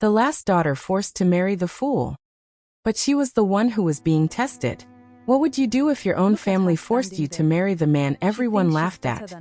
The last daughter forced to marry the fool. But she was the one who was being tested. What would you do if your own family forced you to marry the man everyone laughed at,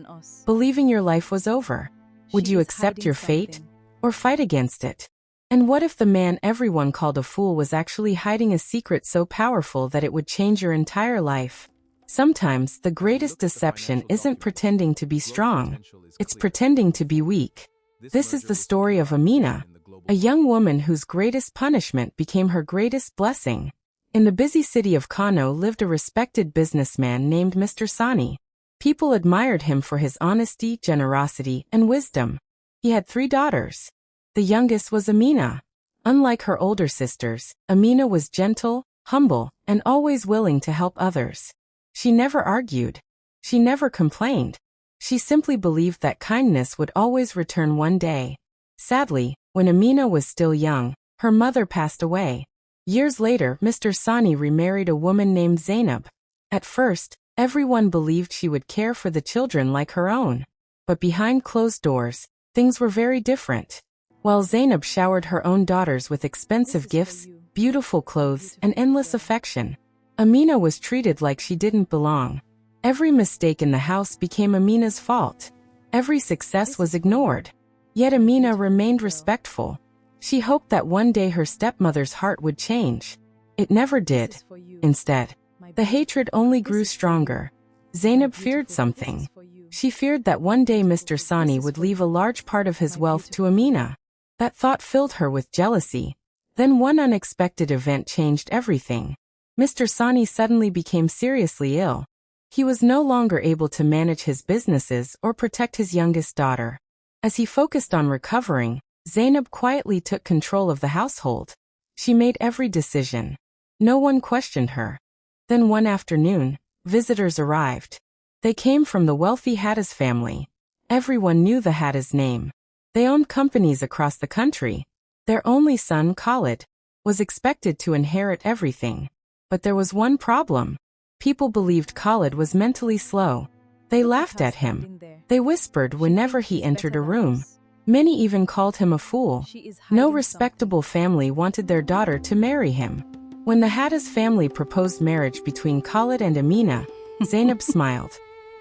believing your life was over? Would you accept your fate, or fight against it? And what if the man everyone called a fool was actually hiding a secret so powerful that it would change your entire life? Sometimes the greatest deception isn't pretending to be strong, it's pretending to be weak. This is the story of Amina, a young woman whose greatest punishment became her greatest blessing. In the busy city of Kano lived a respected businessman named Mr. Sani. People admired him for his honesty, generosity, and wisdom. He had 3 daughters. The youngest was Amina. Unlike her older sisters, Amina was gentle, humble, and always willing to help others. She never argued. She never complained. She simply believed that kindness would always return one day. Sadly, when Amina was still young, her mother passed away. Years later, Mr. Sani remarried a woman named Zainab. At first, everyone believed she would care for the children like her own. But behind closed doors, things were very different. While Zainab showered her own daughters with expensive gifts, beautiful clothes, and endless affection, Amina was treated like she didn't belong. Every mistake in the house became Amina's fault. Every success was ignored. Yet Amina remained respectful. She hoped that one day her stepmother's heart would change. It never did. Instead, the hatred only grew stronger. Zainab feared something. She feared that one day Mr. Sani would leave a large part of his wealth to Amina. That thought filled her with jealousy. Then one unexpected event changed everything. Mr. Sani suddenly became seriously ill. He was no longer able to manage his businesses or protect his youngest daughter. As he focused on recovering, Zainab quietly took control of the household. She made every decision. No one questioned her. Then one afternoon, visitors arrived. They came from the wealthy Hattaz family. Everyone knew the Hattaz name. They owned companies across the country. Their only son, Khalid, was expected to inherit everything. But there was one problem. People believed Khalid was mentally slow. They laughed at him. They whispered whenever he entered a room. Many even called him a fool. No respectable family wanted their daughter to marry him. When the Hattaz family proposed marriage between Khalid and Amina, Zainab smiled.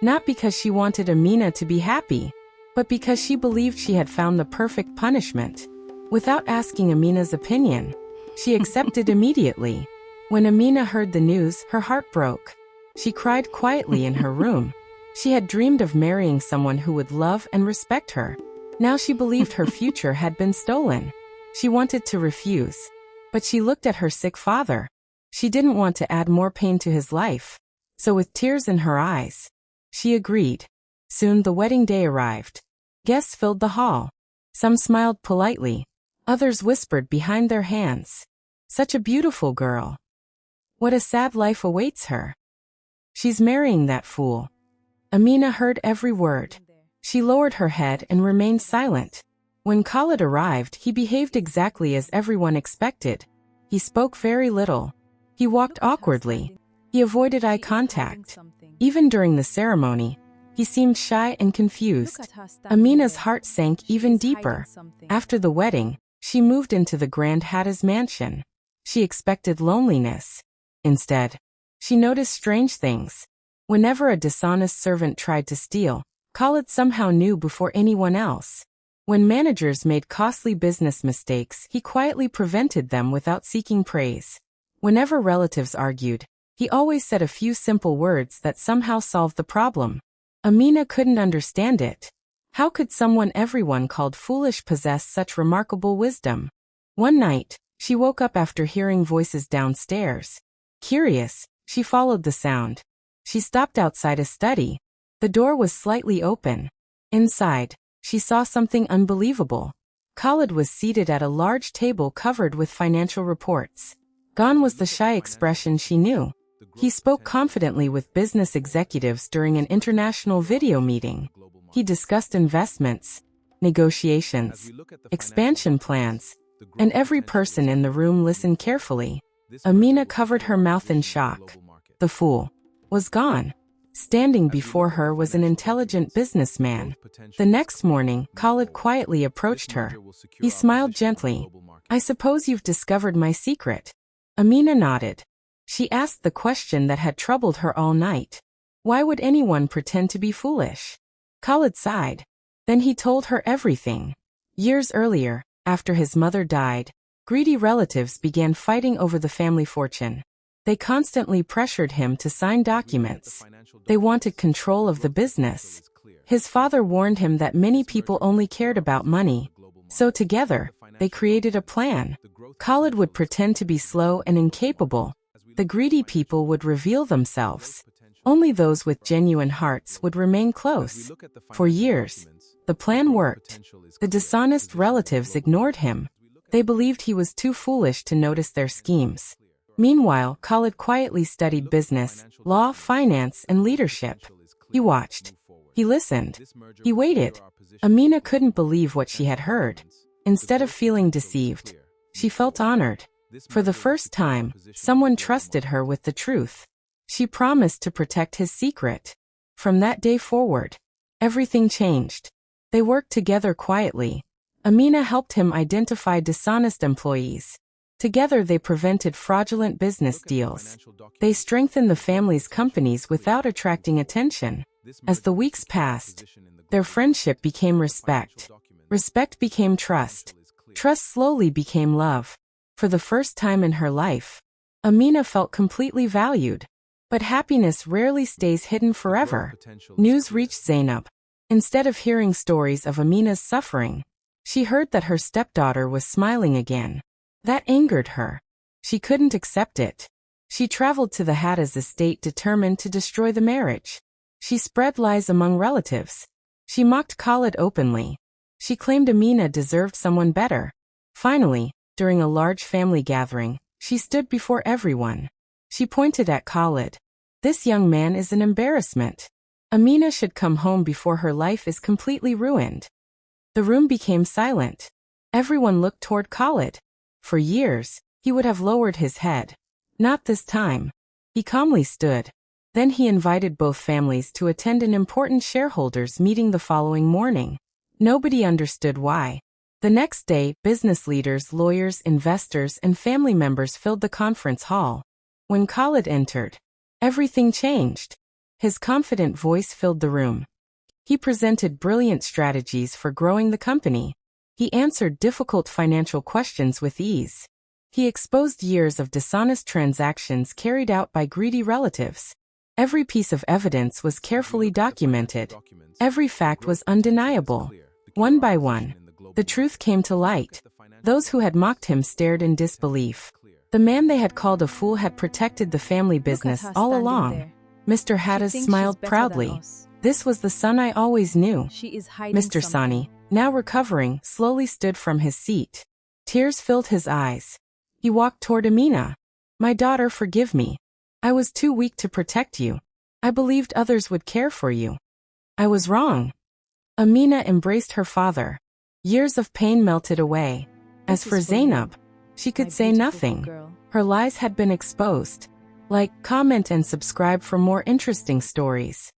Not because she wanted Amina to be happy, but because she believed she had found the perfect punishment. Without asking Amina's opinion, she accepted immediately. When Amina heard the news, her heart broke. She cried quietly in her room. She had dreamed of marrying someone who would love and respect her. Now she believed her future had been stolen. She wanted to refuse. But she looked at her sick father. She didn't want to add more pain to his life. So with tears in her eyes, she agreed. Soon the wedding day arrived. Guests filled the hall. Some smiled politely. Others whispered behind their hands. Such a beautiful girl. What a sad life awaits her. She's marrying that fool. Amina heard every word. She lowered her head and remained silent. When Khalid arrived, he behaved exactly as everyone expected. He spoke very little. He walked awkwardly. He avoided eye contact. Even during the ceremony, he seemed shy and confused. Amina's heart sank even deeper. After the wedding, she moved into the grand Hattaz mansion. She expected loneliness. Instead, she noticed strange things. Whenever a dishonest servant tried to steal, Khalid somehow knew before anyone else. When managers made costly business mistakes, he quietly prevented them without seeking praise. Whenever relatives argued, he always said a few simple words that somehow solved the problem. Amina couldn't understand it. How could someone everyone called foolish possess such remarkable wisdom? One night, she woke up after hearing voices downstairs. Curious, she followed the sound. She stopped outside a study. The door was slightly open. Inside, she saw something unbelievable. Khalid was seated at a large table covered with financial reports. Gone was the shy expression she knew. He spoke confidently with business executives during an international video meeting. He discussed investments, negotiations, expansion plans, and every person in the room listened carefully. Amina covered her mouth in shock. The fool was gone. Standing before her was an intelligent businessman. The next morning, Khalid quietly approached her. He smiled gently. "I suppose you've discovered my secret." Amina nodded. She asked the question that had troubled her all night. Why would anyone pretend to be foolish? Khalid sighed. Then he told her everything. Years earlier, after his mother died, greedy relatives began fighting over the family fortune. They constantly pressured him to sign documents. They wanted control of the business. His father warned him that many people only cared about money. So together, they created a plan. Khalid would pretend to be slow and incapable. The greedy people would reveal themselves. Only those with genuine hearts would remain close. For years, the plan worked. The dishonest relatives ignored him. They believed he was too foolish to notice their schemes. Meanwhile, Khalid quietly studied business, law, finance, and leadership. He watched. He listened. He waited. Amina couldn't believe what she had heard. Instead of feeling deceived, she felt honored. For the first time, someone trusted her with the truth. She promised to protect his secret. From that day forward, everything changed. They worked together quietly. Amina helped him identify dishonest employees. Together they prevented fraudulent business deals. They strengthened the family's companies without attracting attention. As the weeks passed, their friendship became respect. Respect became trust. Trust slowly became love. For the first time in her life, Amina felt completely valued. But happiness rarely stays hidden forever. News reached Zainab. Instead of hearing stories of Amina's suffering, she heard that her stepdaughter was smiling again. That angered her. She couldn't accept it. She traveled to the Hatta's estate determined to destroy the marriage. She spread lies among relatives. She mocked Khalid openly. She claimed Amina deserved someone better. Finally, during a large family gathering, she stood before everyone. She pointed at Khalid. "This young man is an embarrassment. Amina should come home before her life is completely ruined." The room became silent. Everyone looked toward Khalid. For years, he would have lowered his head. Not this time. He calmly stood. Then he invited both families to attend an important shareholders' meeting the following morning. Nobody understood why. The next day, business leaders, lawyers, investors, and family members filled the conference hall. When Khalid entered, everything changed. His confident voice filled the room. He presented brilliant strategies for growing the company. He answered difficult financial questions with ease. He exposed years of dishonest transactions carried out by greedy relatives. Every piece of evidence was carefully documented. Every fact was undeniable. One by one, the truth came to light. Those who had mocked him stared in disbelief. The man they had called a fool had protected the family business all along. Mr. Hatta smiled proudly. "This was the son I always knew." Mr. Sani, now recovering, slowly stood from his seat. Tears filled his eyes. He walked toward Amina. "My daughter, forgive me. I was too weak to protect you. I believed others would care for you. I was wrong." Amina embraced her father. Years of pain melted away. As for Zainab, she could say nothing. Her lies had been exposed. Like, comment, and subscribe for more interesting stories.